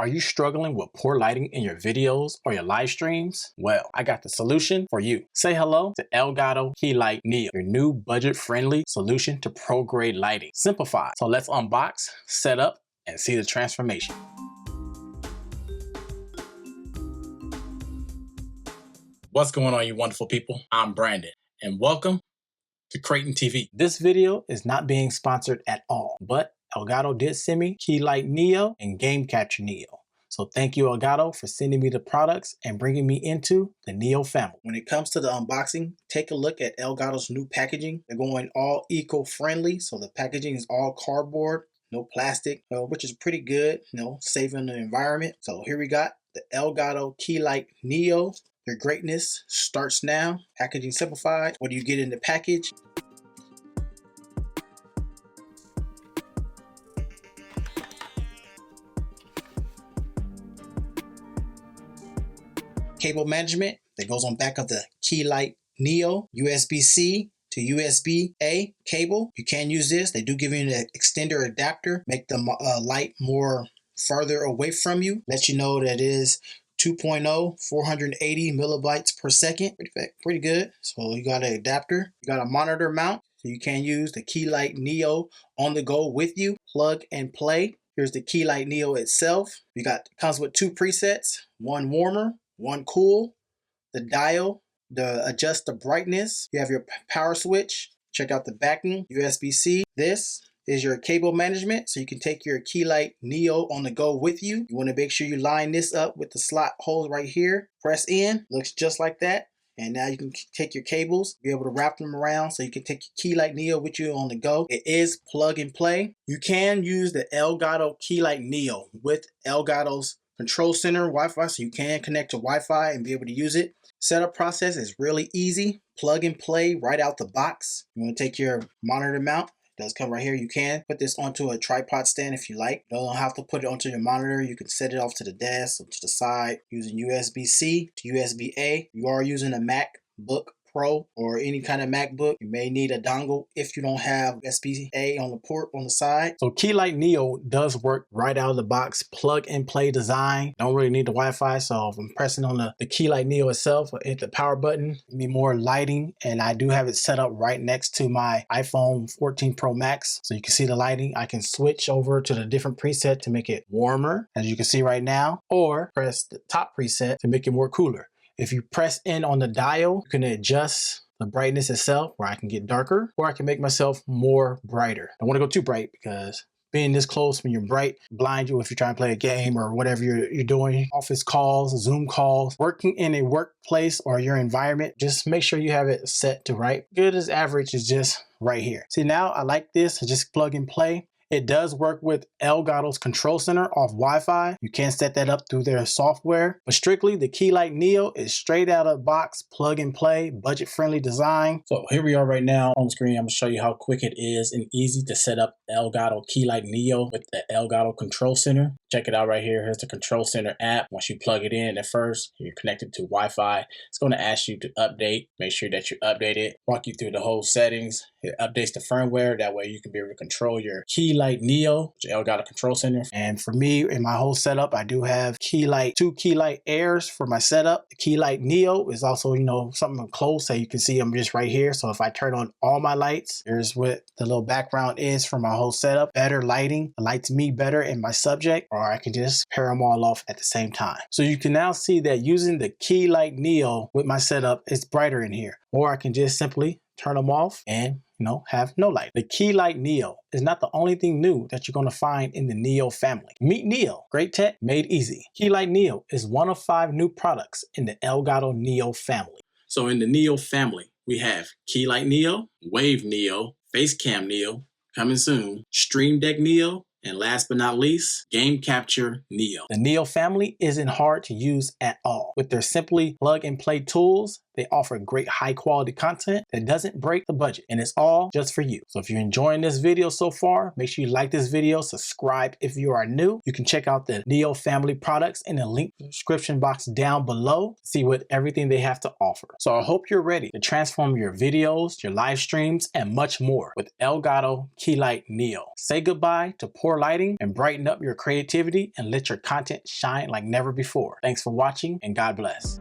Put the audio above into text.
Are you struggling with poor lighting in your videos or your live streams? Well, I got the solution for you. Say hello to Elgato Key Light Neo, your new budget-friendly solution to pro-grade lighting. Simplified. So let's unbox, set up, and see the transformation. What's going on, you wonderful people? I'm Brandon, and welcome to Crayton TV. This video is not being sponsored at all, but Elgato did send me Key Light Neo and Game Capture Neo. So thank you, Elgato, for sending me the products and bringing me into the Neo family. When it comes to the unboxing, take a look at Elgato's new packaging. They're going all eco-friendly, so the packaging is all cardboard, no plastic, which is pretty good, saving the environment. So here we got the Elgato Key Light Neo. Your greatness starts now. Packaging simplified. What do you get in the package? Cable management that goes on back of the Key Light Neo, USB-C to USB-A cable. You can use this. They do give you an extender adapter, make the light more farther away from you. Let you know that it is 2.0, 480 millibytes per second. Pretty good. So you got an adapter. You got a monitor mount, so you can use the Key Light Neo on the go with you. Plug and play. Here's the Key Light Neo itself. Comes with two presets, one warmer, one cool, the dial, adjust the brightness. You have your power switch. Check out the backing, USB-C. This is your cable management, so you can take your Key Light Neo on the go with you. You want to make sure you line this up with the slot hole right here. Press in, looks just like that. And now you can take your cables, be able to wrap them around so you can take your Key Light Neo with you on the go. It is plug and play. You can use the Elgato Key Light Neo with Elgato's control center Wi-Fi, so you can connect to Wi-Fi and be able to use it. Setup process is really easy. Plug and play right out the box. You want to take your monitor mount. It does come right here. You can put this onto a tripod stand if you like. You don't have to put it onto your monitor. You can set it off to the desk or to the side using USB-C to USB-A. You are using a MacBook Pro or any kind of MacBook, you may need a dongle if you don't have USB-A on the port on the side. So Key Light Neo does work right out of the box, plug and play design. Don't really need the Wi-Fi, so if I'm pressing on the Key Light Neo itself, I hit the power button, give me more lighting, and I do have it set up right next to my iPhone 14 Pro Max, so you can see the lighting. I can switch over to the different preset to make it warmer, as you can see right now, or press the top preset to make it more cooler. If you press in on the dial, you can adjust the brightness itself where I can get darker or I can make myself more brighter. I don't want to go too bright because being this close when you're bright blind you if you're trying to play a game or whatever you're doing, office calls, Zoom calls, working in a workplace or your environment. Just make sure you have it set to right. Good as average is just right here. See, now I like this. I just plug and play. It does work with Elgato's control center off Wi-Fi. You can set that up through their software, but strictly the Key Light Neo is straight out of the box, plug and play, budget-friendly design. So here we are right now on screen. I'm gonna show you how quick it is and easy to set up Elgato Key Light Neo with the Elgato control center. Check it out right here. Here's the control center app. Once you plug it in at first, you're connected to Wi-Fi. It's going to ask you to update. Make sure that you update it. Walk you through the whole settings. It updates the firmware. That way you can be able to control your Key Light Neo, which Elgato control center. And for me, in my whole setup, I do have two Key Light Airs for my setup. The Key Light Neo is also, something close, so you can see them just right here. So if I turn on all my lights, here's what the little background is for my whole setup. Better lighting, it lights me better in my subject, or I can just pair them all off at the same time. So you can now see that using the Key Light Neo with my setup, it's brighter in here. Or I can just simply turn them off and have no light. The Key Light Neo is not the only thing new that you're going to find in the Neo family. Meet Neo, great tech made easy. Key Light Neo is one of 5 new products in the Elgato Neo family. So in the Neo family, we have Key Light Neo, Wave Neo, Facecam Neo, coming soon, Stream Deck Neo, and last but not least, Game Capture Neo. The Neo family isn't hard to use at all. With their simply plug and play tools, They offer great high quality content that doesn't break the budget, and it's all just for you. So if you're enjoying this video so far, make sure you like this video, subscribe if you are new. You can check out the Neo family products in the link description box down below to see what everything they have to offer. So I hope you're ready to transform your videos, your live streams, and much more with Elgato Key Light Neo. Say goodbye to poor lighting and brighten up your creativity and let your content shine like never before. Thanks for watching, and God bless.